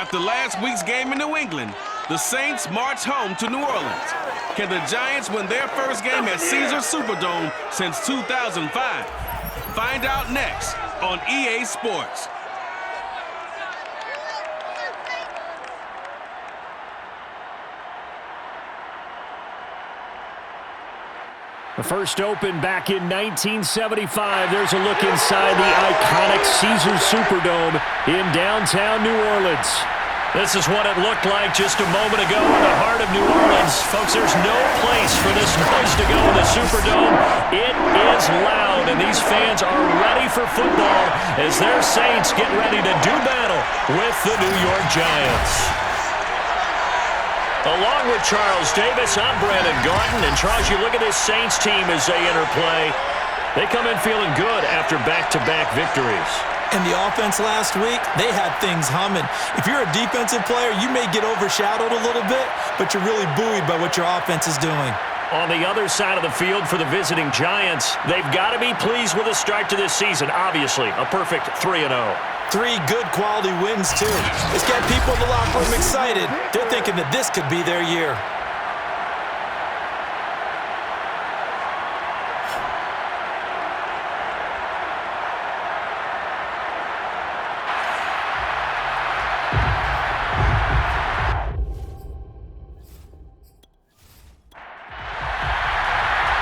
After last week's game in New England, the Saints march home to New Orleans. Can the Giants win their first game at Caesars Superdome since 2005? Find out next on EA Sports. The first opened back in 1975. There's a look inside the iconic Caesars Superdome in downtown New Orleans. This is what it looked like just a moment ago in the heart of New Orleans. Folks, there's no place for this noise to go in the Superdome. It is loud, and these fans are ready for football as their Saints get ready to do battle with the New York Giants. Along with Charles Davis, I'm Brandon Garden. And Charles, you look at this Saints team as they interplay. They come in feeling good after back-to-back victories. And the offense last week, they had things humming. If you're a defensive player, you may get overshadowed a little bit, but you're really buoyed by what your offense is doing. On the other side of the field for the visiting Giants, they've got to be pleased with the start to this season. Obviously, a perfect 3-0. 3 good quality wins, too. It's got people in the locker room excited. They're thinking that this could be their year.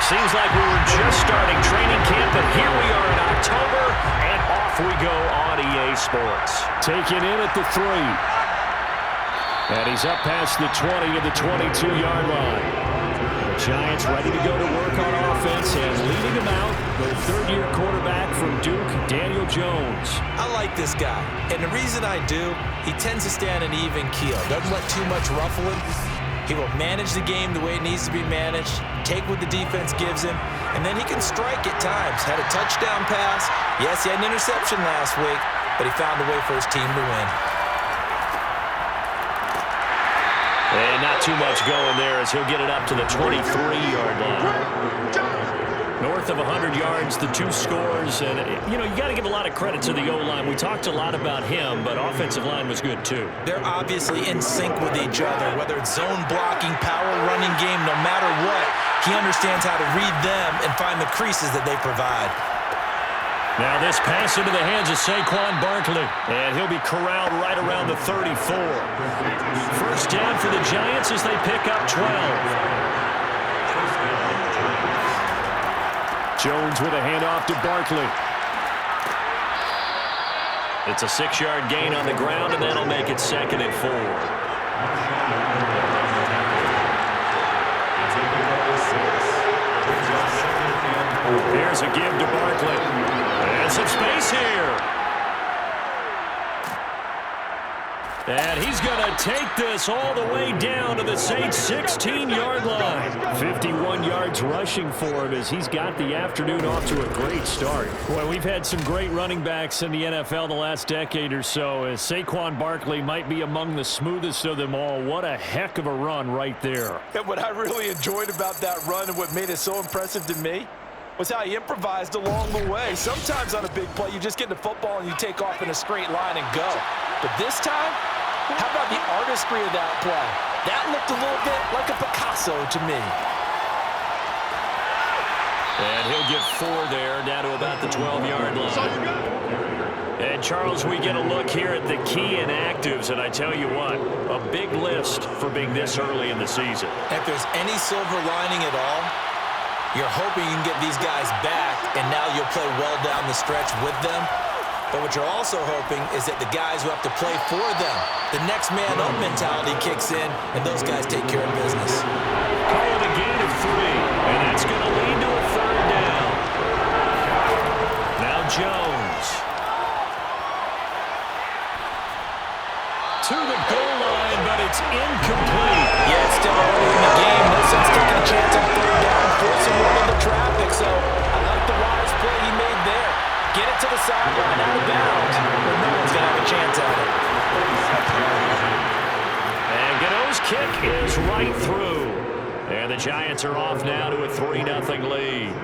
Seems like we were just starting training camp, but here we are in October, and off we go on EA Sports. Taken in at the 3. And he's up past the 20 to the 22-yard line. The Giants ready to go to work on offense, and leading them out, their third-year quarterback from Duke, Daniel Jones. I like this guy, and the reason I do, he tends to stand an even keel. Doesn't let too much ruffle him. He will manage the game the way it needs to be managed, take what the defense gives him, and then he can strike at times. Had a touchdown pass. Yes, he had an interception last week, but he found a way for his team to win. And not too much going there as he'll get it up to the 23-yard line. North of 100 yards, the 2 scores, and, you got to give a lot of credit to the O-line. We talked a lot about him, but offensive line was good, too. They're obviously in sync with each other, whether it's zone blocking, power running game, no matter what. He understands how to read them and find the creases that they provide. Now this pass into the hands of Saquon Barkley, and he'll be corralled right around the 34. First down for the Giants as they pick up 12. Jones with a handoff to Barkley. It's a 6-yard gain on the ground, and that'll make it 2nd and 4. Here's a give to Barkley. And some space here. And he's going to take this all the way down to the Saints' 16-yard line. 51 yards rushing for him as he's got the afternoon off to a great start. Well, we've had some great running backs in the NFL the last decade or so, as Saquon Barkley might be among the smoothest of them all. What a heck of a run right there. And what I really enjoyed about that run and what made it so impressive to me was how he improvised along the way. Sometimes on a big play, you just get the football and you take off in a straight line and go. But this time, how about the artistry of that play? That looked a little bit like a Picasso to me. And he'll get 4 there, down to about the 12-yard line. And, Charles, we get a look here at the key inactives, and I tell you what, a big list for being this early in the season. If there's any silver lining at all, you're hoping you can get these guys back, and now you'll play well down the stretch with them. But what you're also hoping is that the guys who have to play for them, the next man up mentality kicks in, and those guys take care of business. Call it a gain of 3, and that's going to lead to a 3rd down. Now Jones. To the goal line, but it's incomplete. Yeah, it's still early in the game. No sense taking a chance on 3rd down, forcing one into traffic. So I like the wise play he made there. Get it to the sideline, out of bounds, where no one's going to have a chance at it. And Gano's kick is right through. And the Giants are off now to a 3-0 lead.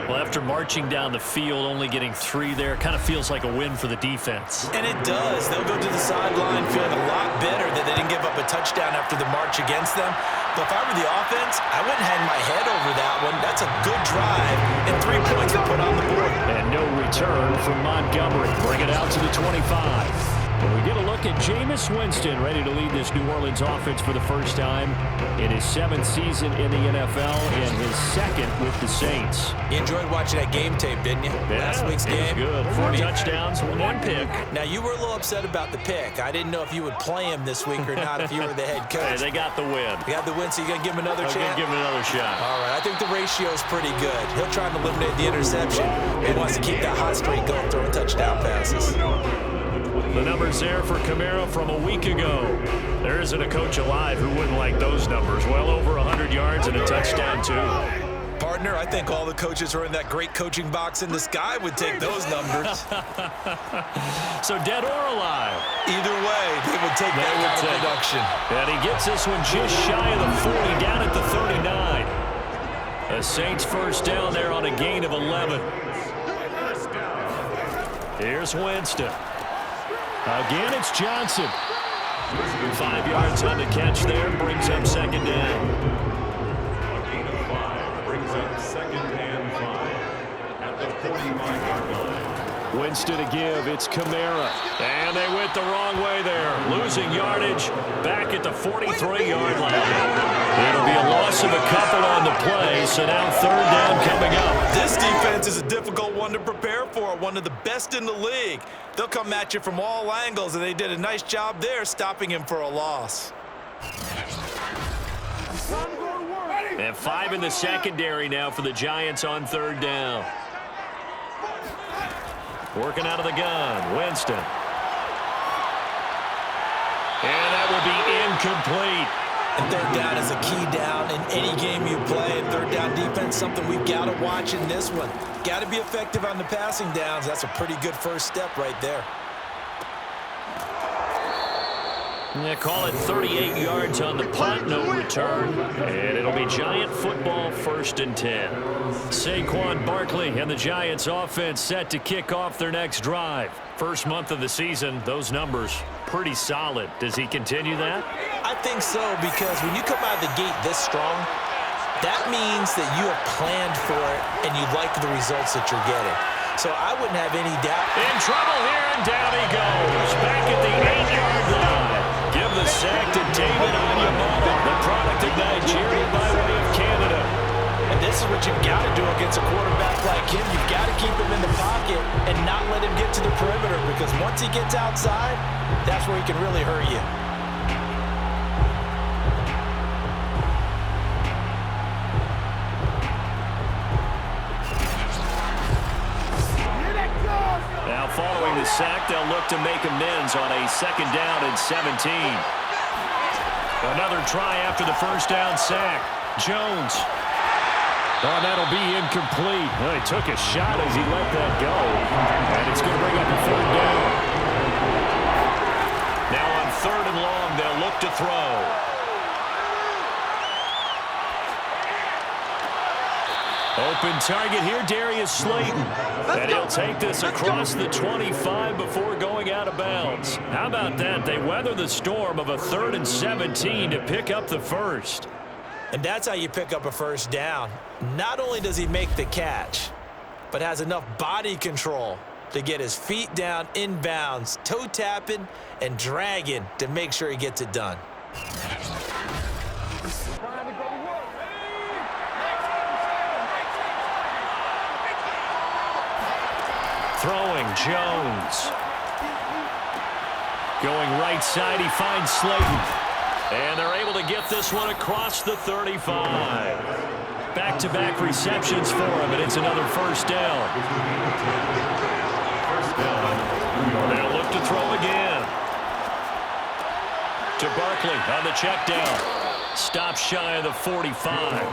Well, after marching down the field, only getting 3 there, kind of feels like a win for the defense. And it does. They'll go to the sideline feeling a lot better that they didn't give up a touchdown after the march against them. But if I were the offense, I wouldn't hang my head over that one. That's a good drive, and 3 points are put on the board. And no return from Montgomery. Bring it out to the 25. And we get a look at Jameis Winston, ready to lead this New Orleans offense for the first time in his 7th season in the NFL and his 2nd with the Saints. You enjoyed watching that game tape, didn't you? Yeah, Last week's game. It was good. 4 touchdowns, 1 pick. Now, you were a little upset about the pick. I didn't know if you would play him this week or not if you were the head coach. Hey, they got the win. They got the win, so you're going to give him another chance? I'm going to give him another shot. All right, I think the ratio is pretty good. He'll try and eliminate the interception. He wants to keep that hot streak going, throwing touchdown passes. The numbers there for Kamara from a week ago. There isn't a coach alive who wouldn't like those numbers. Well over 100 yards and a touchdown, too. Partner, I think all the coaches who are in that great coaching box in the sky would take those numbers. So dead or alive? Either way, they would take that kind of production. And he gets this one just shy of the 40, down at the 39. The Saints first down there on a gain of 11. Here's Winston. Again, it's Johnson. 5 yards on the catch there, brings up 2nd down. Gain of 5 brings up 2nd and 5 at the 45-yard line. Winston to give, it's Kamara. And they went the wrong way there. Losing yardage back at the 43-yard line. It'll be a loss of a couple on the play, so now 3rd down coming up. This defense is a difficult one to prepare for, one of the best in the league. They'll come at you from all angles, and they did a nice job there stopping him for a loss. And 5 in the secondary now for the Giants on 3rd down. Working out of the gun, Winston. And that will be incomplete. And 3rd down is a key down in any game you play. And 3rd down defense, something we've got to watch in this one. Got to be effective on the passing downs. That's a pretty good first step right there. Yeah, call it 38 yards on the punt, no return. And it'll be Giant football, 1st and 10. Saquon Barkley and the Giants offense set to kick off their next drive. First month of the season, those numbers pretty solid. Does he continue that? I think so, because when you come out of the gate this strong, that means that you have planned for it and you like the results that you're getting. So I wouldn't have any doubt. In trouble here, and down he goes. Back at the 8-yard line. Give the sack to David Onyemata, the product of Nigeria by way of Canada. And this is what you've got to do against a quarterback like him. You've got to keep him in the pocket and not let him get to the perimeter, because once he gets outside, that's where he can really hurt you. Now following the sack, they'll look to make amends on a 2nd down and 17. Another try after the first down sack. Jones. Oh, that'll be incomplete. Well, he took a shot as he let that go. And it's going to bring up a 3rd down. Now on 3rd and long, they'll look to throw. Open target here, Darius Slayton. And he'll take this across the 25 before going out of bounds. How about that? They weather the storm of a 3rd and 17 to pick up the first. And that's how you pick up a first down. Not only does he make the catch, but has enough body control to get his feet down inbounds, toe tapping and dragging to make sure he gets it done. Throwing, Jones. Going right side, he finds Slayton. And they're able to get this one across the 35. Back-to-back receptions for him, and it's another first down. They'll look to throw again. To Barkley on the check down. Stop shy of the 45. Showed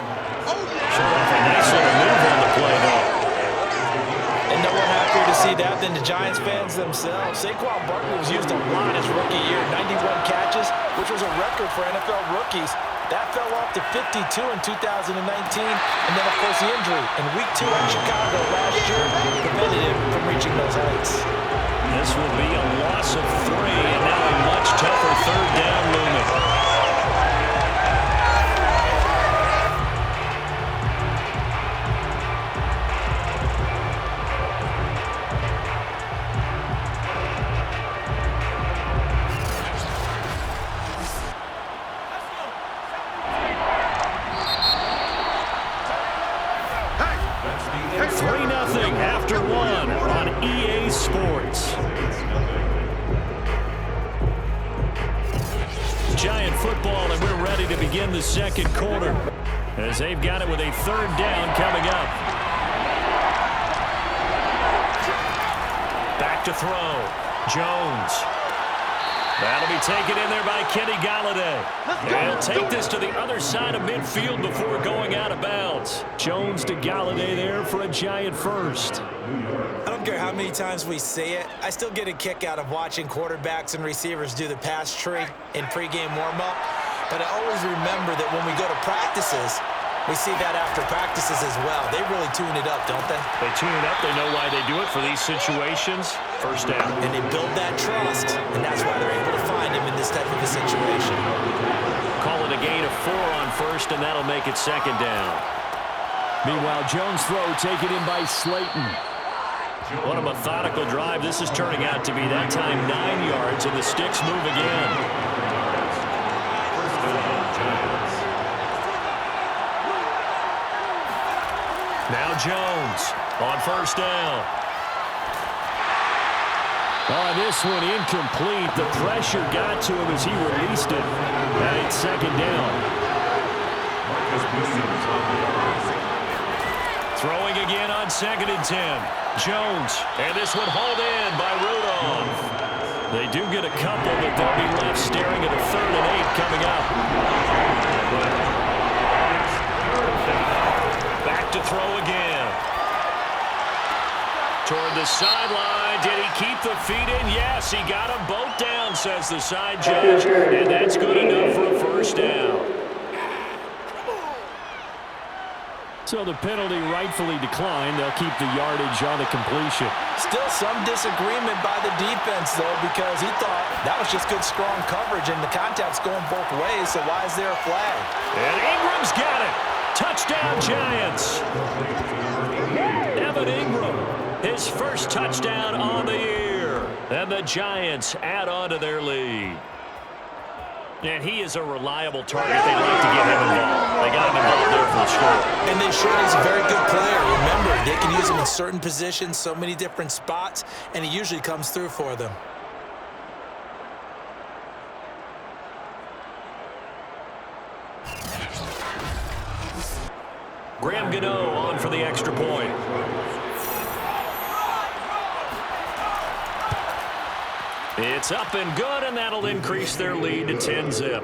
off a nice little move on the play, though. And no one happier to see that than the Giants fans themselves. Saquon Barkley was used a lot his rookie year, 91 catches, which was a record for NFL rookies. That fell off to 52 in 2019, and then, of course, the injury in Week 2 in Chicago last year prevented him from reaching those heights. This will be a loss of 3, and now a much tougher third down looming. Giant football, and we're ready to begin the second quarter as they've got it with a third down coming up. Back to throw. Jones. That'll be taken in there by Kenny Galladay. And he'll take this to the other side of midfield before going out of bounds. Jones to Galladay there for a Giant first. I don't care how many times we say it, I still get a kick out of watching quarterbacks and receivers do the pass tree in pregame warm-up. But I always remember that when we go to practices, we see that after practices as well. They really tune it up, don't they? They tune it up. They know why they do it for these situations. First down. And they build that trust, and that's why they're able to find him in this type of a situation. Call it a gain of 4 on first, and that'll make it second down. Meanwhile, Jones' throw taken in by Slayton. What a methodical drive. This is turning out to be that time 9 yards, and the sticks move again. Now Jones on first down. Oh, this one incomplete. The pressure got to him as he released it. And it's second down. Throwing again on 2nd and 10. Jones, and this one hauled in by Rudolph. They do get a couple, but they'll be left staring at a 3rd and 8 coming up. Back to throw again. Toward the sideline. Did he keep the feet in? Yes, he got them both down, says the side judge. And that's good enough for a first down. So the penalty rightfully declined. They'll keep the yardage on the completion. Still some disagreement by the defense, though, because he thought that was just good, strong coverage, and the contact's going both ways, so why is there a flag? And Ingram's got it. Touchdown, Giants. Evan Ingram, his first touchdown on the year. And the Giants add on to their lead. And he is a reliable target. They like to get him involved. They got him involved there for the score. And they showed he's a very good player. Remember, they can use him in certain positions, so many different spots, and he usually comes through for them. Graham Gano on for the extra point. It's up and good, and that'll increase their lead to 10-zip.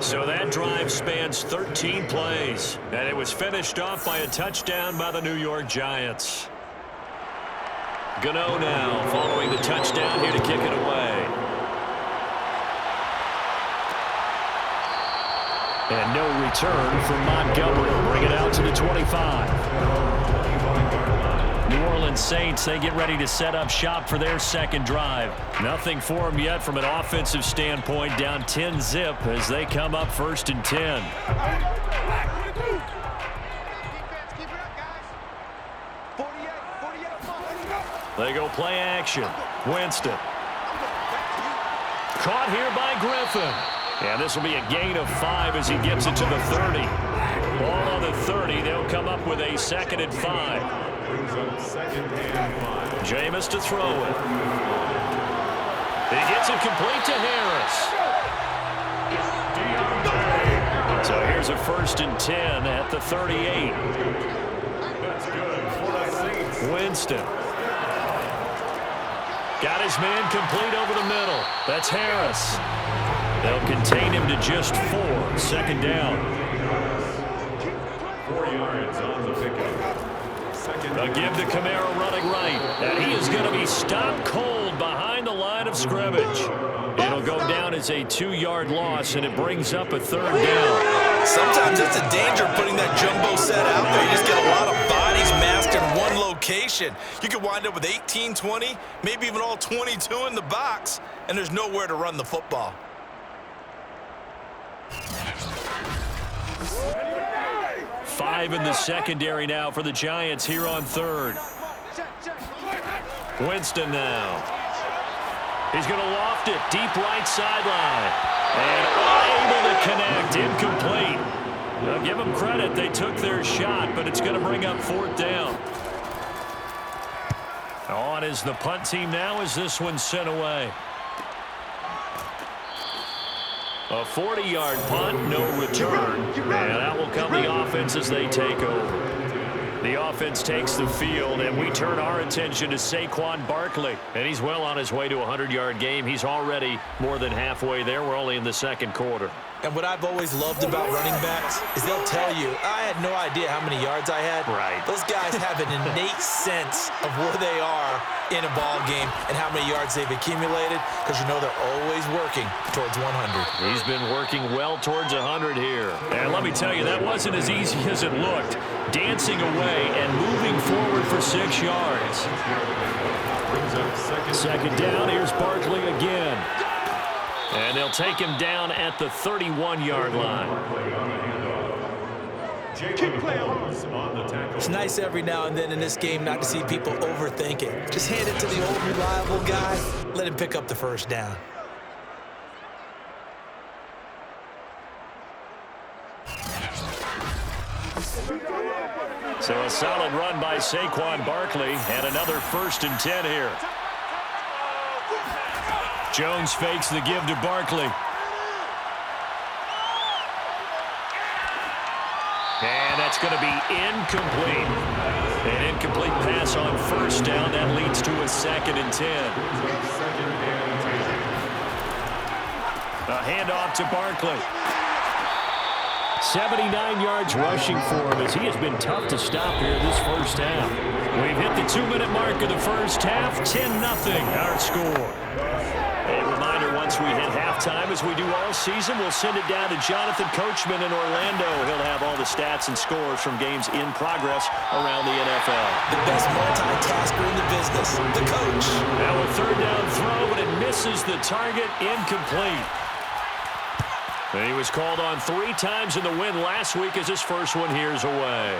So that drive spans 13 plays, and it was finished off by a touchdown by the New York Giants. Gano now following the touchdown here to kick it away. And no return from Montgomery. Bring it out to the 25. New Orleans Saints, they get ready to set up shop for their second drive. Nothing for them yet from an offensive standpoint. Down 10-zip as they come up 1st and 10. They go play action. Winston. Caught here by Griffin. And this will be a gain of 5 as he gets it to the 30. Ball on the 30. They'll come up with a 2nd and 5. Jameis to throw it. He gets it complete to Harris. So here's a 1st and 10 at the 38. Winston. Got his man complete over the middle. That's Harris. They'll contain him to just 4. 2nd down. 4 yards on the pickup. A give to Kamara running right. And he is going to be stopped cold behind the line of scrimmage. It'll go down as a 2-yard loss, and it brings up a 3rd down. Sometimes that's the danger of putting that jumbo set out there. You just get a lot of bodies massed in one location. You could wind up with 18, 20, maybe even all 22 in the box, and there's nowhere to run the football. Five in the secondary now for the Giants here on 3rd. Winston now. He's going to loft it deep right sideline. And unable to connect. Incomplete. Now give them credit. They took their shot, but it's going to bring up 4th down. On is the punt team now as this one's sent away. A 40-yard punt, no return. And that will come the offense as they take over. The offense takes the field, and we turn our attention to Saquon Barkley. And he's well on his way to a 100-yard game. He's already more than halfway there. We're only in the 2nd quarter. And what I've always loved about running backs is they'll tell you, I had no idea how many yards I had. Right. Those guys have an innate sense of where they are in a ball game and how many yards they've accumulated, because you know they're always working towards 100. He's been working well towards 100 here. And let me tell you, that wasn't as easy as it looked. Dancing away and moving forward for 6 yards. 2nd down, here's Barkley again. And they'll take him down at the 31-yard line. It's nice every now and then in this game not to see people overthink it. Just hand it to the old reliable guy. Let him pick up the 1st down. So a solid run by Saquon Barkley and another 1st and 10 here. Jones fakes the give to Barkley. And that's going to be incomplete. An incomplete pass on 1st down. That leads to a 2nd and 10. A handoff to Barkley. 79 yards rushing for him as he has been tough to stop here this 1st half. We've hit the 2-minute mark of the 1st half. 10-0 our score. A reminder, once we hit halftime, as we do all season, we'll send it down to Jonathan Coachman in Orlando. He'll have all the stats and scores from games in progress around the NFL. The best multitasker in the business, the coach. Now a 3rd down throw, but it misses the target, incomplete. And he was called on 3 times in the win last week as his first one here's away.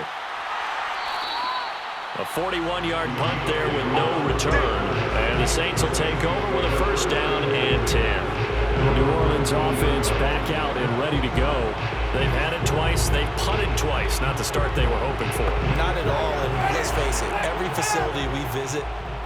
A 41-yard punt there with no return. And the Saints will take over with a 1st down and 10. The New Orleans offense back out and ready to go. They've had it twice. They've punted twice. Not the start they were hoping for. Not at all. And let's face it, every facility we visit,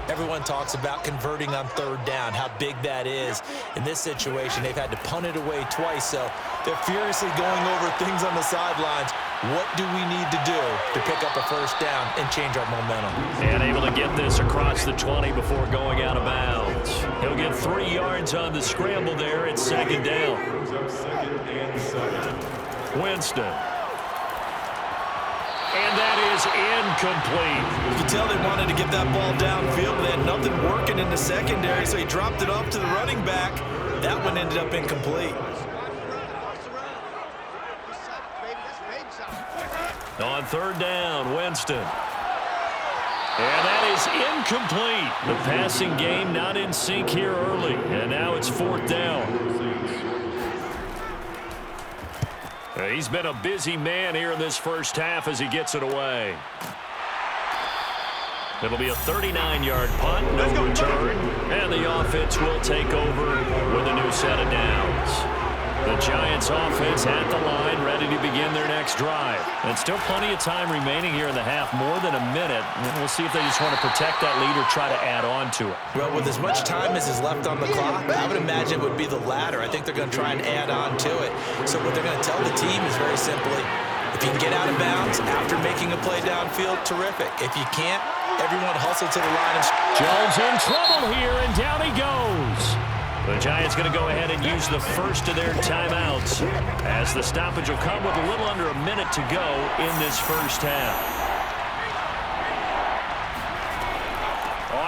everyone talks about converting on 3rd down, how big that is. In this situation, they've had to punt it away twice, so they're furiously going over things on the sidelines. What do we need to do to pick up a 1st down and change our momentum? And able to get this across the 20 before going out of bounds. He'll get 3 yards on the scramble there at 2nd down. Winston. And that is incomplete. You can tell they wanted to get that ball downfield, but they had nothing working in the secondary, so he dropped it off to the running back. That one ended up incomplete. On 3rd down, Winston. And that is incomplete. The passing game not in sync here early. And now it's 4th down. He's been a busy man here in this 1st half as he gets it away. It'll be a 39-yard punt, no return. And the offense will take over with a new set of downs. The Giants offense at the line, ready to begin their next drive. And still plenty of time remaining here in the half, more than a minute. And we'll see if they just want to protect that lead or try to add on to it. Well, with as much time as is left on the clock, I would imagine it would be the latter. I think they're going to try and add on to it. So what they're going to tell the team is very simply, if you can get out of bounds after making a play downfield, terrific. If you can't, everyone hustle to the line. Jones in trouble here, and down he goes. The Giants going to go ahead and use the first of their timeouts as the stoppage will come with a little under a minute to go in this 1st half.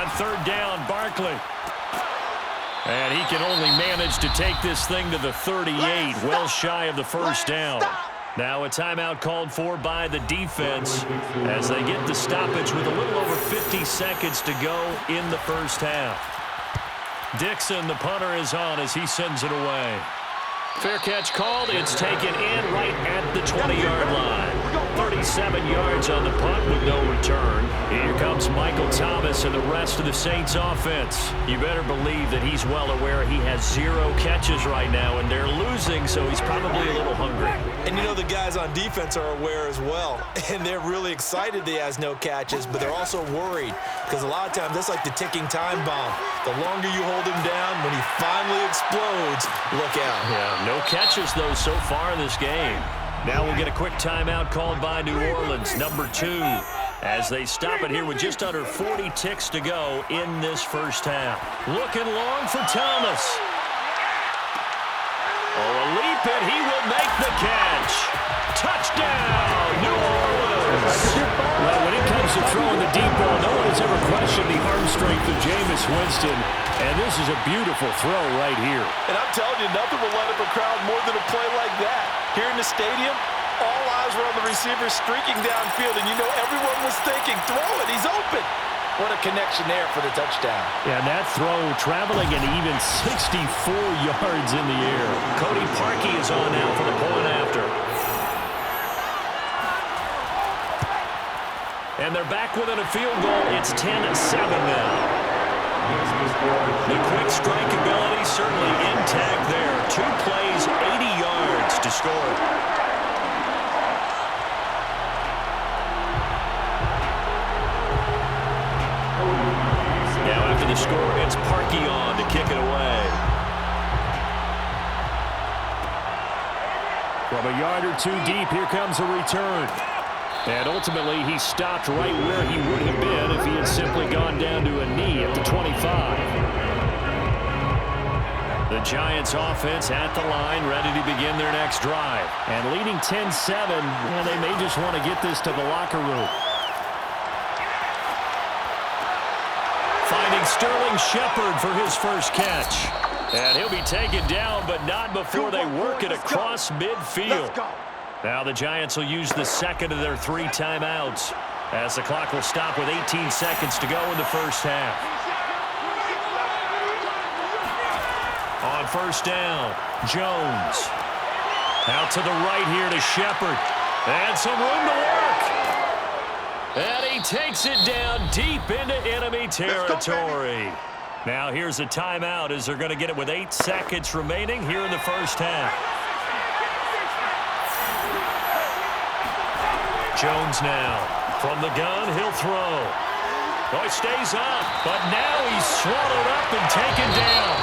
on third down, Barkley. And he can only manage to take this thing to the 38, well shy of the first down. Now a timeout called for by the defense as they get the stoppage with a little over 50 seconds to go in the first half. Dixon, the punter, is on as he sends it away. Fair catch called. It's taken in right at the 20-yard line. 37 yards on the punt with no return. Here comes Michael Thomas and the rest of the Saints offense. You better believe that he's well aware he has 0 catches right now, and they're losing, so he's probably a little hungry. And you know the guys on defense are aware as well. And they're really excited that he has no catches, but they're also worried because a lot of times that's like the ticking time bomb. The longer you hold him down, when he finally explodes, look out. Yeah, no catches, though, so far in this game. Now we'll get a quick timeout called by New Orleans, number 2, as they stop it here with just under 40 ticks to go in this first half. Looking long for Thomas. Oh, a leap, and he will make the catch. Touchdown, New Orleans. Well, when it comes to throwing the deep ball, no one has ever questioned the arm strength of Jameis Winston, and this is a beautiful throw right here. And I'm telling you, nothing will light up a crowd more than a play like that. Here in the stadium, all eyes were on the receiver streaking downfield, and you know everyone was thinking, throw it, he's open. What a connection there for the touchdown. Yeah, that throw traveling an even 64 yards in the air. Cody Parkey is on now for the point after. And they're back within a field goal. It's 10-7 now. The quick strike ability certainly intact there. 2 plays, 80 yards to score. Now after the score, it's Parkey on to kick it away. From a yard or 2 deep, here comes a return. And ultimately, he stopped right where he would have been if he had simply gone down to a knee at the 25. The Giants offense at the line, ready to begin their next drive. And leading 10-7, well, they may just want to get this to the locker room. Finding Sterling Shepard for his first catch. And he'll be taken down, but not before they work it across midfield. Now the Giants will use the second of their 3 timeouts as the clock will stop with 18 seconds to go in the first half. On first down, Jones. Out to the right here to Shepard. And some room to work. And he takes it down deep into enemy territory. Now here's a timeout as they're going to get it with 8 seconds remaining here in the first half. Jones now. From the gun, he'll throw. Oh, he stays up, but now he's swallowed up and taken down.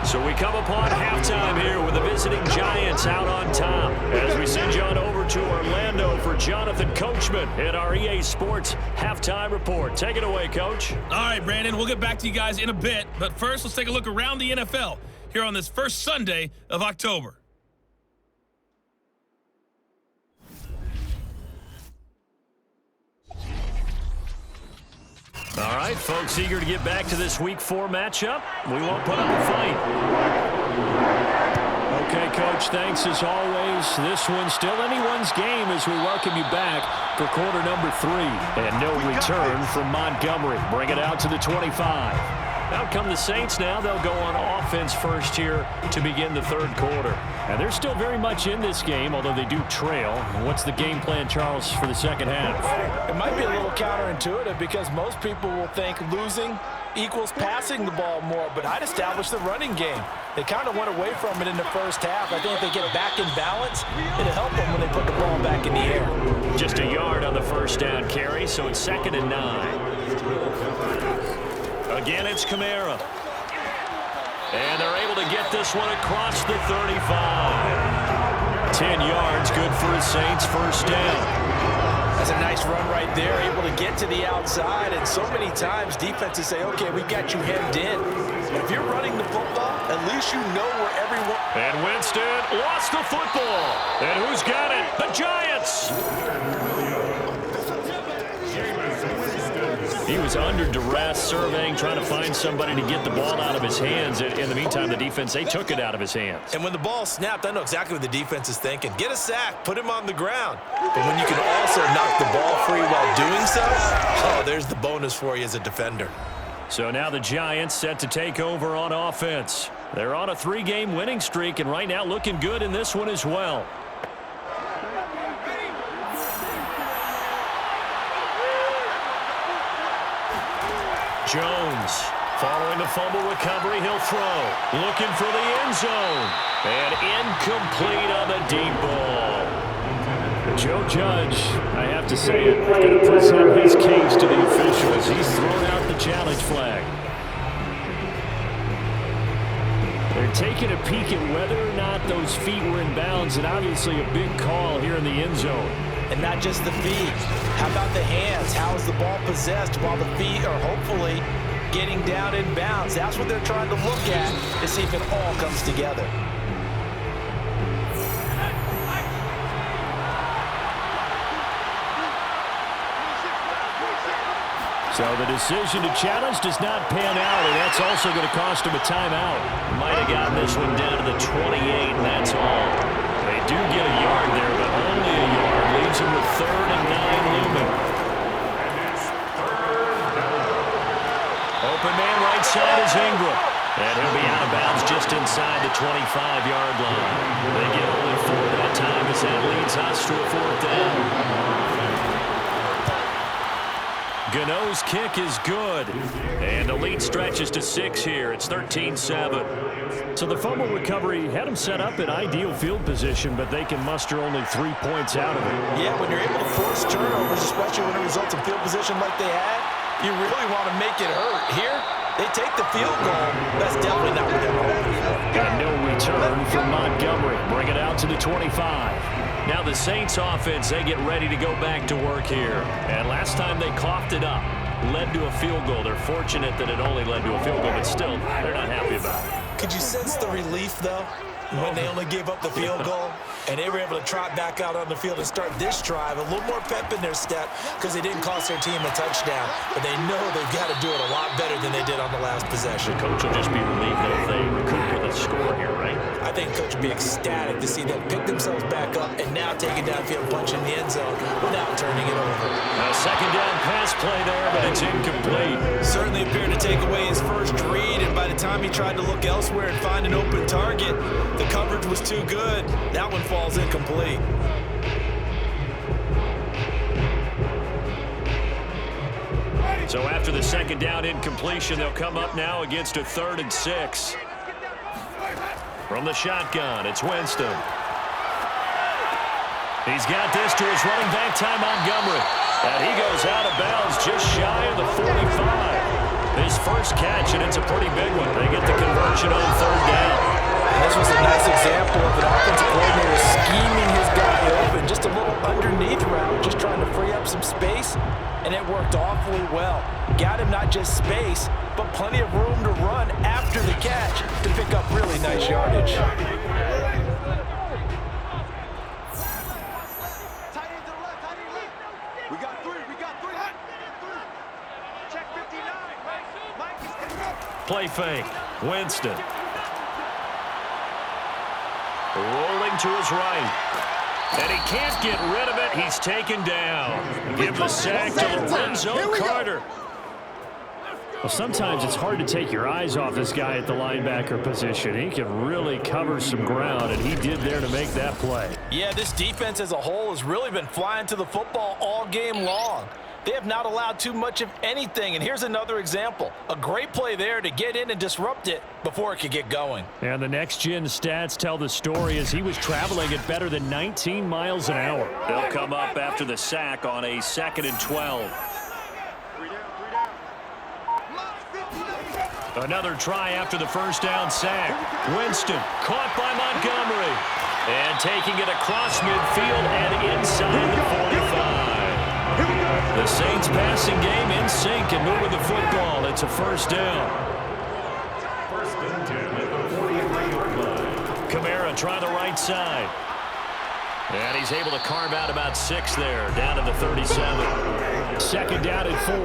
So we come upon halftime here with the visiting Giants out on top as we send you on over to Orlando for Jonathan Coachman at our EA Sports Halftime Report. Take it away, Coach. All right, Brandon, we'll get back to you guys in a bit, but first let's take a look around the NFL here on this first Sunday of October. All right, folks, eager to get back to this Week 4 matchup. We won't put up a fight. Okay, Coach, thanks as always. This one's still anyone's game as we welcome you back for quarter number 3. And no return from Montgomery. Bring it out to the 25. Out come the Saints now. They'll go on offense first here to begin the third quarter. And they're still very much in this game, although they do trail. What's the game plan, Charles, for the second half? It might be a little counterintuitive because most people will think losing equals passing the ball more, but I'd establish the running game. They kind of went away from it in the first half. I think if they get back in balance, it'll help them when they put the ball back in the air. Just a yard on the first down carry, so it's 2nd and 9. Again, it's Kamara. And they're able to get this one across the 35. 10 yards, good for the Saints, first down. That's a nice run right there, able to get to the outside. And so many times defenses say, okay, we've got you hemmed in. But if you're running the football, at least you know where everyone... And Winston lost the football. And who's got it? The Giants. He was was under duress, surveying, trying to find somebody to get the ball out of his hands. In the meantime, the defense, they took it out of his hands. And when the ball snapped, I know exactly what the defense is thinking. Get a sack, put him on the ground. But when you can also knock the ball free while doing so, oh, there's the bonus for you as a defender. So now the Giants set to take over on offense. They're on a 3-game winning streak, and right now looking good in this one as well. Jones, following the fumble recovery, he'll throw. Looking for the end zone. And incomplete on the deep ball. Joe Judge, I have to say it, going to present his case to the officials. He's thrown out the challenge flag. They're taking a peek at whether or not those feet were in bounds, and obviously a big call here in the end zone. And not just the feet. How about the hands? How is the ball possessed while the feet are hopefully getting down in bounds? That's what they're trying to look at to see if it all comes together. So the decision to challenge does not pan out, and that's also going to cost him a timeout. Might have gotten this one down to the 28, and that's all. They do get a yard there, but only a yard. Leaves him with 3rd and 9 looming. Open man right side is Ingram. And he'll be out of bounds just inside the 25-yard line. They get only 4 that time as that leads us to a 4th down. Gano's kick is good. And the lead stretches to 6 here. It's 13-7. So the fumble recovery had them set up in ideal field position, but they can muster only 3 points out of it. Yeah, when you're able to force turnovers, especially when it results in field position like they had, you really want to make it hurt. Here, they take the field goal. That's definitely not what they were hoping for. And no return from Montgomery. Bring it out to the 25. Now the Saints offense, they get ready to go back to work here. And last time they coughed it up, led to a field goal. They're fortunate that it only led to a field goal, but still, they're not happy about it. Could you sense the relief, though, when they only gave up the field goal and they were able to trot back out on the field and start this drive? A little more pep in their step because they didn't cost their team a touchdown, but they know they've got to do it a lot better than they did on the last possession. The coach will just be relieved though if they recoup with a score here, right? I think the coach will be ecstatic to see them pick themselves back up and now take it downfield, punch in the end zone without turning it over. A 2nd down pass play there, but it's incomplete. Certainly appeared to take away his first read, and by the time he tried to look elsewhere and find an open target, the coverage was too good. That one falls incomplete. So after the 2nd down incompletion, they'll come up now against a 3rd and 6. From the shotgun, it's Winston. He's got this to his running back, Ty Montgomery. And he goes out of bounds just shy of the 45. His first catch, and it's a pretty big one. They get the conversion on 3rd down. This was a nice example of an offensive coordinator scheming his guy open. Just a little underneath route, just trying to free up some space, and it worked awfully well. Got him not just space, but plenty of room to run after the catch to pick up really nice yardage. Play fake. Winston. Rolling to his right. And he can't get rid of it. He's taken down. Give the sack to Lorenzo Carter. Well, sometimes it's hard to take your eyes off this guy at the linebacker position. He can really cover some ground, and he did there to make that play. Yeah, this defense as a whole has really been flying to the football all game long. They have not allowed too much of anything, and here's another example. A great play there to get in and disrupt it before it could get going. And the next-gen stats tell the story as he was traveling at better than 19 miles an hour. They'll come up after the sack on a 2nd and 12. Another try after the first down sack. Winston caught by Montgomery. And taking it across midfield and inside the 45. The Saints passing game in sync and moving the football. It's a 1st down. 1st and 10 at the 43-yard line. Kamara trying the right side. And he's able to carve out about 6 there, down to the 37. 2nd down and 4.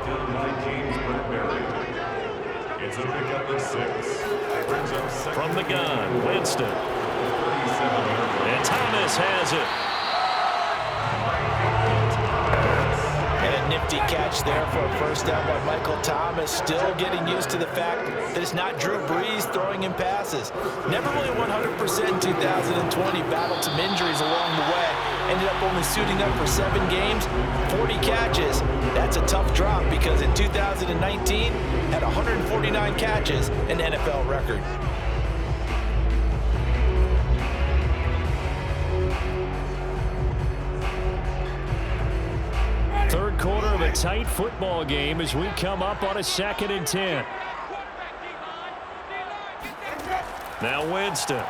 10 by James Bradbury. It's a pickup at 6. Brings up second. From the gun, Winston. 37-yard line. And Thomas has it. And a nifty catch there for a first down by Michael Thomas. Still getting used to the fact that it's not Drew Brees throwing him passes. Never really 100% in 2020. Battled some injuries along the way. Ended up only suiting up for 7 games, 40 catches. That's a tough drop because in 2019, had 149 catches, an NFL record. Third quarter of a tight football game as we come up on a 2nd and 10. Now Winston.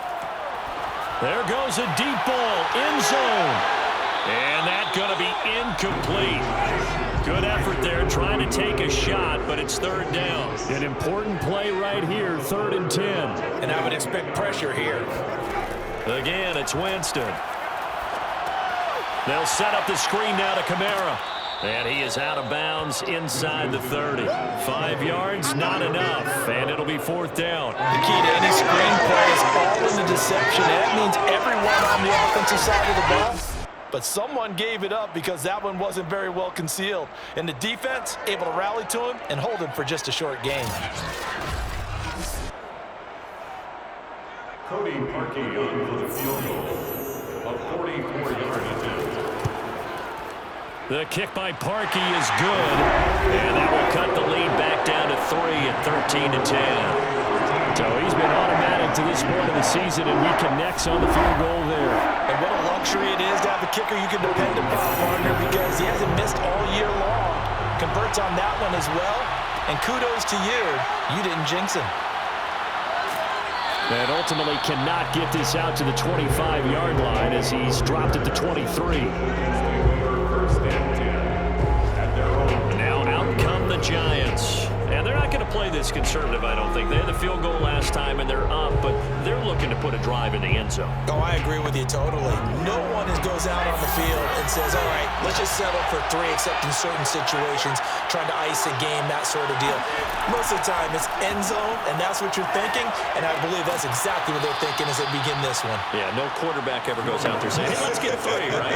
There goes a deep ball, end zone. And that's going to be incomplete. Good effort there trying to take a shot, but it's 3rd down. An important play right here, 3rd and 10. And I would expect pressure here. Again, it's Winston. They'll set up the screen now to Kamara. And he is out of bounds inside the 30. 5 yards, not enough. And it'll be 4th down. The key to any screen play is all in the deception. That means everyone on the offensive side of the ball. But someone gave it up because that one wasn't very well concealed. And the defense able to rally to him and hold him for just a short gain. Cody Parkey on for the field goal. A 44-yard attempt. The kick by Parkey is good. And that will cut the lead back down to 3 at 13 to 10. So he's been automatic to this point of the season, and he connects on the field goal there. And what a luxury it is to have a kicker you can depend upon, partner, because he hasn't missed all year long. Converts on that one as well. And kudos to you. You didn't jinx him. And ultimately cannot get this out to the 25-yard line as he's dropped at the 23. First and 10 at their own. Now out come the Giants. And they're not going to play this conservative, I don't think. They had the field goal last time, and they're up, but they're looking to put a drive in the end zone. Oh, I agree with you totally. No one goes out on the field and says, all right, let's just settle for 3, except in certain situations, trying to ice a game, that sort of deal. Most of the time, it's end zone, and that's what you're thinking, and I believe that's exactly what they're thinking as they begin this one. Yeah, no quarterback ever goes out there saying, hey, let's get 3, right?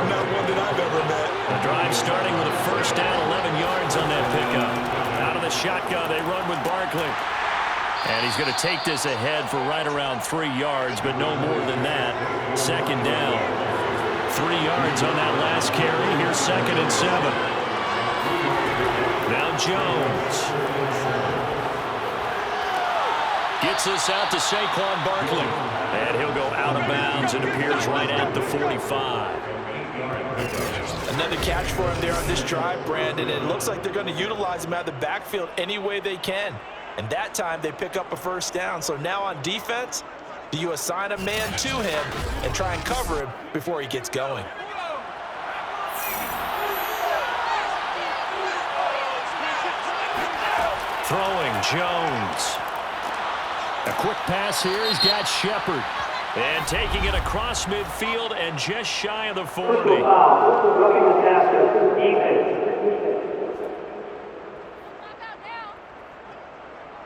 Not one that I've ever met. The drive starting with a first down, 11 yards on that pickup. Out of the shotgun, they run with Barkley. And he's going to take this ahead for right around 3 yards, but no more than that. 2nd down. 3 yards on that last carry. Here's 2nd and 7. Now Jones. Gets this out to Saquon Barkley. And he'll go out of bounds and appears right at the 45. Another catch for him there on this drive, Brandon. It looks like they're going to utilize him out of the backfield any way they can. And that time they pick up a first down. So now on defense, do you assign a man to him and try and cover him before he gets going? Throwing Jones. A quick pass here. He's got Shepard. And taking it across midfield and just shy of the 40.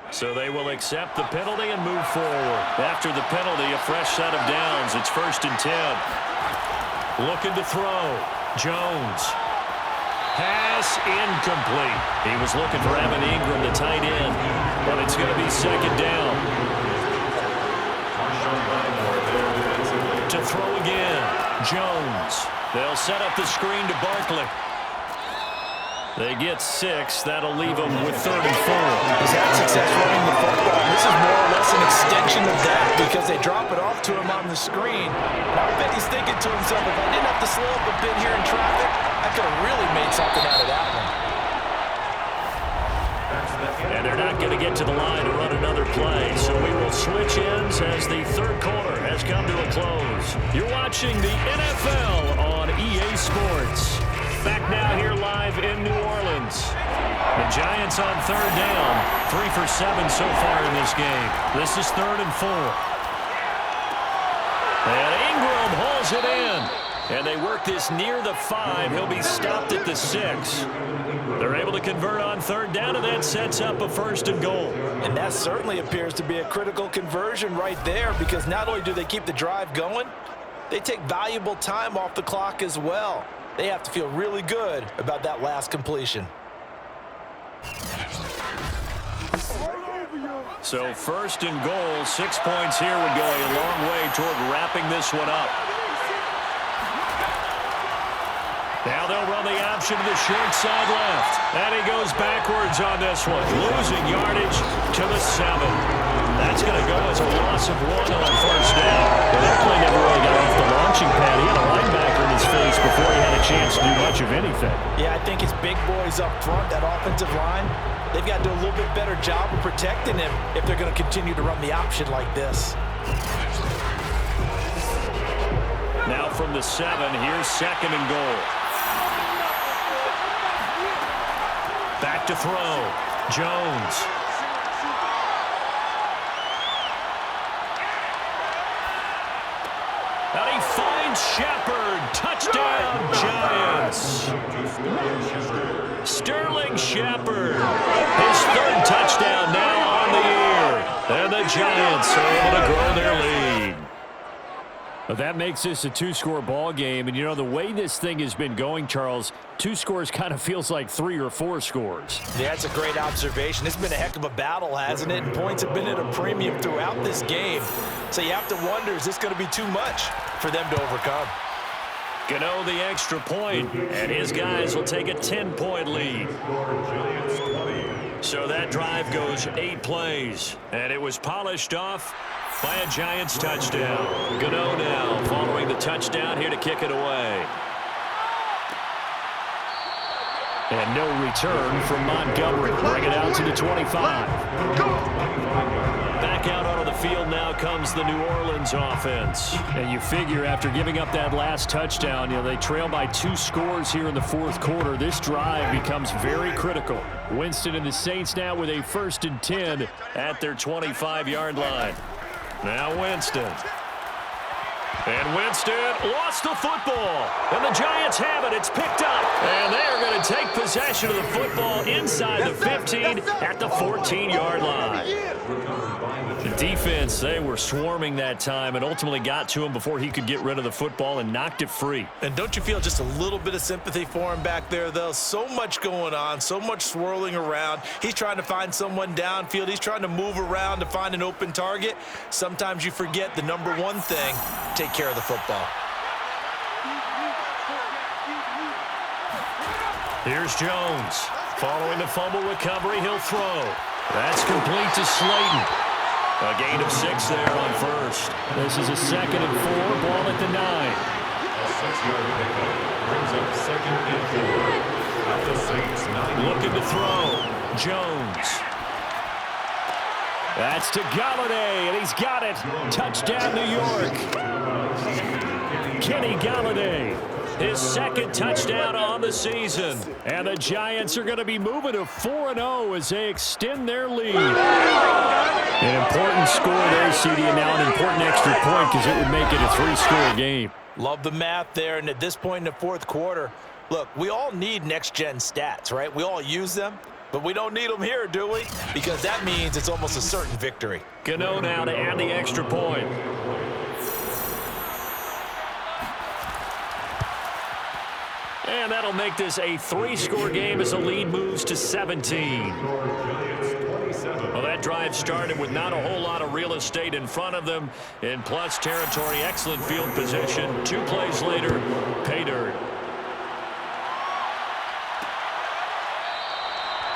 So they will accept the penalty and move forward. After the penalty, a fresh set of downs. It's 1st and 10. Looking to throw. Jones. Pass incomplete. He was looking for Evan Ingram, the tight end. But it's going to be 2nd down. To throw again. Jones. They'll set up the screen to Barkley. They get 6. That'll leave them with 3rd and 4. He's had success running the football. This is more or less an extension of that because they drop it off to him on the screen. And I bet he's thinking to himself, if I didn't have to slow up a bit here in traffic, I could have really made something out of that one. And they're not going to get to the line to run another play. So we will switch ends as the 3rd quarter has come to a close. You're watching the NFL on EA Sports. Back now here live in New Orleans. The Giants on 3rd down. 3 for 7 so far in this game. This is 3rd and 4. And Ingram hauls it in. And they work this near the 5. He'll be stopped at the 6. They're able to convert on third down, and that sets up a 1st and goal. And that certainly appears to be a critical conversion right there, because not only do they keep the drive going, they take valuable time off the clock as well. They have to feel really good about that last completion. So 1st and goal, 6 points here would go a long way toward wrapping this one up. Now they'll run the option to the short side left. And he goes backwards on this one, losing yardage to the 7. That's going to go as a loss of 1 on 1st down. Well, that play never really got off the launching pad. He had a linebacker in his face before he had a chance to do much of anything. Yeah, I think his big boys up front, that offensive line, they've got to do a little bit better job of protecting him if they're going to continue to run the option like this. Now from the 7, here's 2nd and goal. Back to throw. Jones. And he finds Shepard. Touchdown, Giants. Sterling Shepard. His 3rd touchdown now on the year. And the Giants are able to grow their lead. Well, that makes this a 2-score ball game. And, you know, the way this thing has been going, Charles, 2 scores kind of feels like 3 or 4 scores. Yeah, that's a great observation. It's been a heck of a battle, hasn't it? And points have been at a premium throughout this game. So you have to wonder, is this going to be too much for them to overcome? Gano the extra point, and his guys will take a 10-point lead. So that drive goes 8 plays, and it was polished off by a Giants touchdown. Gano now following the touchdown here to kick it away. And no return from Montgomery. Bring it out to the 25. Back out onto the field now comes the New Orleans offense. And you figure after giving up that last touchdown, you know, they trail by 2 scores here in the 4th quarter. This drive becomes very critical. Winston and the Saints now with a 1st and 10 at their 25-yard line. Now Winston. And Winston lost the football. And the Giants have it. It's picked up. And they are going to take possession of the football inside the 15 at the 14-yard line. The defense, they were swarming that time and ultimately got to him before he could get rid of the football and knocked it free. And don't you feel just a little bit of sympathy for him back there, though? So much going on, so much swirling around. He's trying to find someone downfield. He's trying to move around to find an open target. Sometimes you forget the number one thing, take care of the football. Here's Jones. Following the fumble recovery, he'll throw. That's complete to Slayton. A gain of 6 there on 1st. This is a 2nd and 4, ball at the 9. A 6-yard pickup brings up 2nd and 4 at the Saints 9. Looking to throw. Jones. That's to Galladay, and he's got it. Touchdown, New York. Kenny Galladay. His 2nd touchdown on the season. And the Giants are going to be moving to 4-0 as they extend their lead. An important score there, CD, and now an important extra point because it would make it a 3-score game. Love the math there, and at this point in the 4th quarter, look, we all need next-gen stats, right? We all use them, but we don't need them here, do we? Because that means it's almost a certain victory. Gano now to add the extra point. And that'll make this a 3-score game as the lead moves to 17. Well, that drive started with not a whole lot of real estate in front of them. In plus territory, excellent field position. 2 plays later, pay dirt.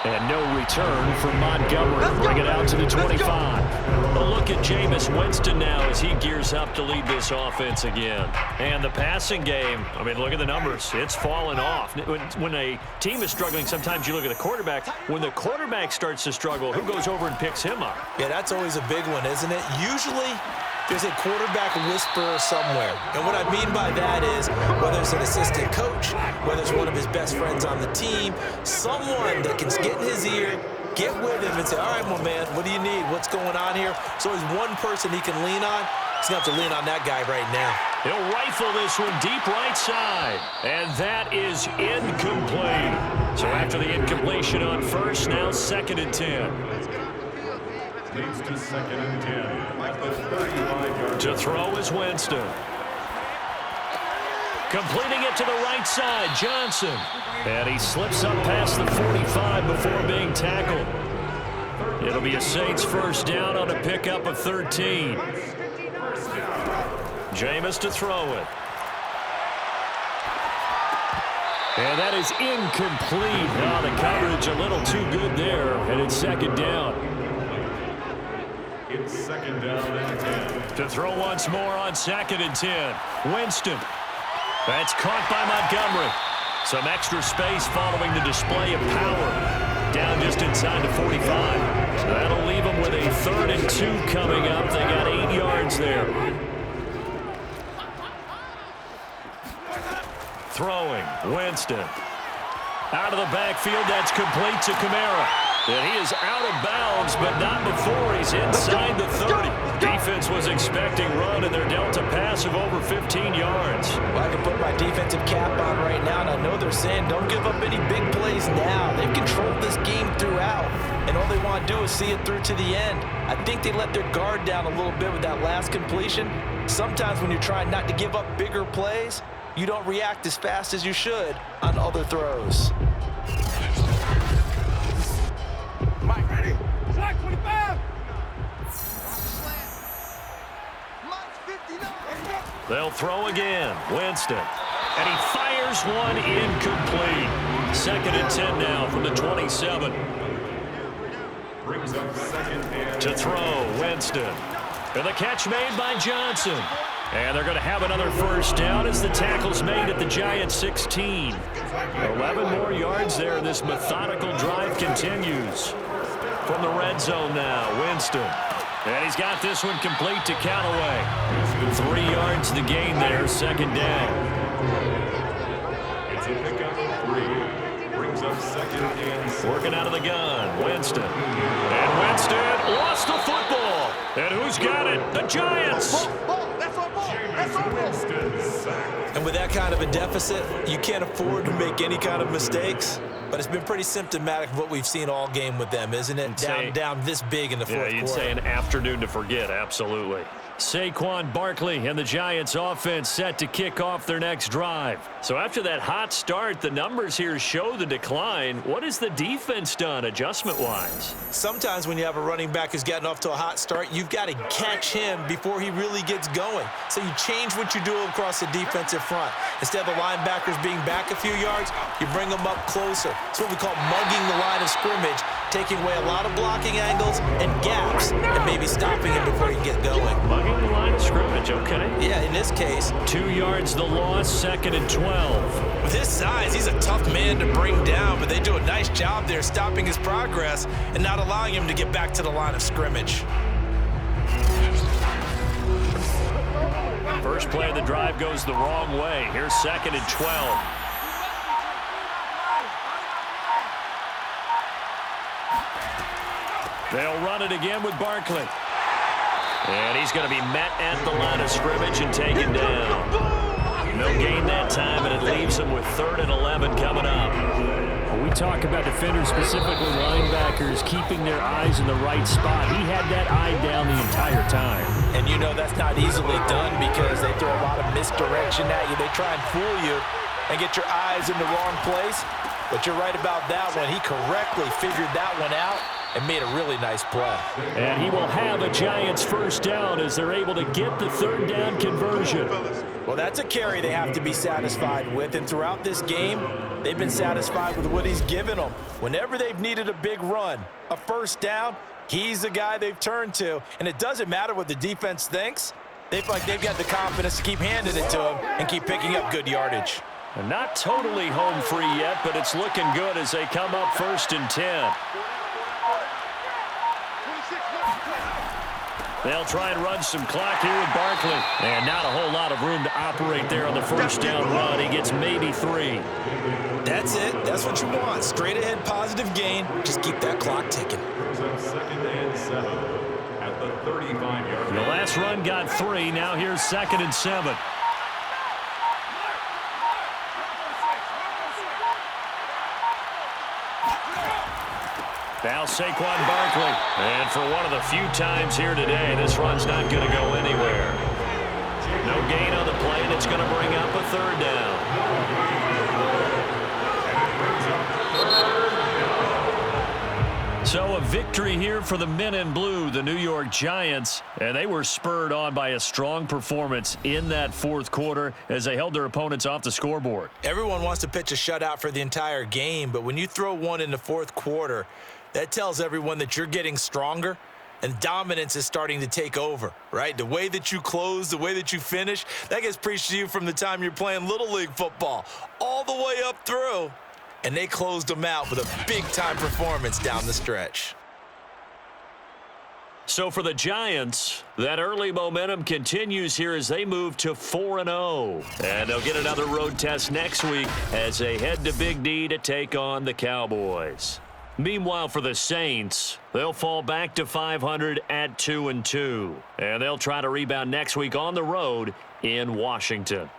And no return from Montgomery. Bring it out to the 25. A look at Jameis Winston now as he gears up to lead this offense again. And the passing game, I mean, look at the numbers. It's fallen off. When a team is struggling, sometimes you look at the quarterback. When the quarterback starts to struggle, who goes over and picks him up? Yeah, that's always a big one, isn't it? Usually, there's a quarterback whisperer somewhere. And what I mean by that is, whether it's an assistant coach, whether it's one of his best friends on the team, someone that can get in his ear, get with him and say, all right, my man, what do you need? What's going on here? So there's one person he can lean on. He's going to have to lean on that guy right now. He'll rifle this one deep right side. And that is incomplete. So after the incompletion on first, now 2nd and 10. Leads to 2nd and 10 at the 35-yard. To throw is Winston. Completing it to the right side, Johnson. And he slips up past the 45 before being tackled. It'll be a Saints first down on a pickup of 13. Jameis to throw it. And that is incomplete. Oh, the coverage a little too good there, and it's 2nd down. It's 2nd down and 10. To throw once more on 2nd and 10. Winston. That's caught by Montgomery. Some extra space following the display of power. Down just inside the 45. So that'll leave them with a 3rd and 2 coming up. They got 8 yards there. Throwing, Winston. Out of the backfield, that's complete to Kamara. And he is out of bounds, but not before he's inside the 30. Defense was expecting run, and they're dealt a pass of over 15 yards. Well, I can put my defensive cap on right now, and I know they're saying don't give up any big plays now. They've controlled this game throughout, and all they want to do is see it through to the end. I think they let their guard down a little bit with that last completion. Sometimes when you're trying not to give up bigger plays, you don't react as fast as you should on other throws. Mike, ready? Slack 25! They'll throw again. Winston. And he fires one incomplete. 2nd and 10 now from the 27. Brings up 2nd and To throw, Winston. And the catch made by Johnson. And they're going to have another first down as the tackle's made at the Giants' 16. 11 more yards there. This methodical drive continues. From the red zone now, Winston. And he's got this one complete to Callaway. 3 yards the gain there, 2nd down. It's a pickup of 3. Brings up 2nd and 6. Working out of the gun, Winston. And Winston lost the football. And who's got it? The Giants. Winston sacked. And with that kind of a deficit, you can't afford to make any kind of mistakes. But it's been pretty symptomatic of what we've seen all game with them, isn't it? Down this big in the fourth quarter. Yeah, you'd say an afternoon to forget, absolutely. Saquon Barkley and the Giants offense set to kick off their next drive. So after that hot start, the numbers here show the decline. What has the defense done adjustment-wise? Sometimes when you have a running back who's gotten off to a hot start, you've got to catch him before he really gets going. So you change what you do across the defensive front. Instead of the linebackers being back a few yards, you bring them up closer. It's what we call mugging the line of scrimmage, taking away a lot of blocking angles and gaps and maybe stopping him before he can get going. Mugging the line of scrimmage, okay. Yeah, in this case. 2 yards the loss, 2nd and 12. With his size, he's a tough man to bring down, but they do a nice job there stopping his progress and not allowing him to get back to the line of scrimmage. First play of the drive goes the wrong way. Here's 2nd and 12. They'll run it again with Barkley. And he's going to be met at the line of scrimmage and taken down. No gain that time, and it leaves him with 3rd and 11 coming up. We talk about defenders, specifically linebackers, keeping their eyes in the right spot. He had that eye down the entire time. And you know that's not easily done because they throw a lot of misdirection at you. They try and fool you and get your eyes in the wrong place. But you're right about that one. He correctly figured that one out and made a really nice play. And he will have a Giants first down as they're able to get the 3rd down conversion. Well, that's a carry they have to be satisfied with. And throughout this game, they've been satisfied with what he's given them. Whenever they've needed a big run, a first down, he's the guy they've turned to. And it doesn't matter what the defense thinks. They feel like they've got the confidence to keep handing it to him and keep picking up good yardage. And not totally home free yet, but it's looking good as they come up 1st and 10. They'll try and run some clock here with Barkley. And not a whole lot of room to operate there on the first down run. He gets maybe 3. That's it. That's what you want. Straight ahead positive gain. Just keep that clock ticking. 2nd and 7 at the 35-yard line. The last run got 3. Now here's 2nd and 7. Now Saquon Barkley. And for one of the few times here today, this run's not going to go anywhere. No gain on the play, and it's going to bring up a third down. So a victory here for the men in blue, the New York Giants, and they were spurred on by a strong performance in that fourth quarter as they held their opponents off the scoreboard. Everyone wants to pitch a shutout for the entire game, but when you throw one in the fourth quarter, that tells everyone that you're getting stronger and dominance is starting to take over, right? The way that you close, the way that you finish, that gets preached to you from the time you're playing Little League football all the way up through. And they closed them out with a big-time performance down the stretch. So for the Giants, that early momentum continues here as they move to 4-0. And they'll get another road test next week as they head to Big D to take on the Cowboys. Meanwhile, for the Saints, they'll fall back to 500 at 2-2. And they'll try to rebound next week on the road in Washington.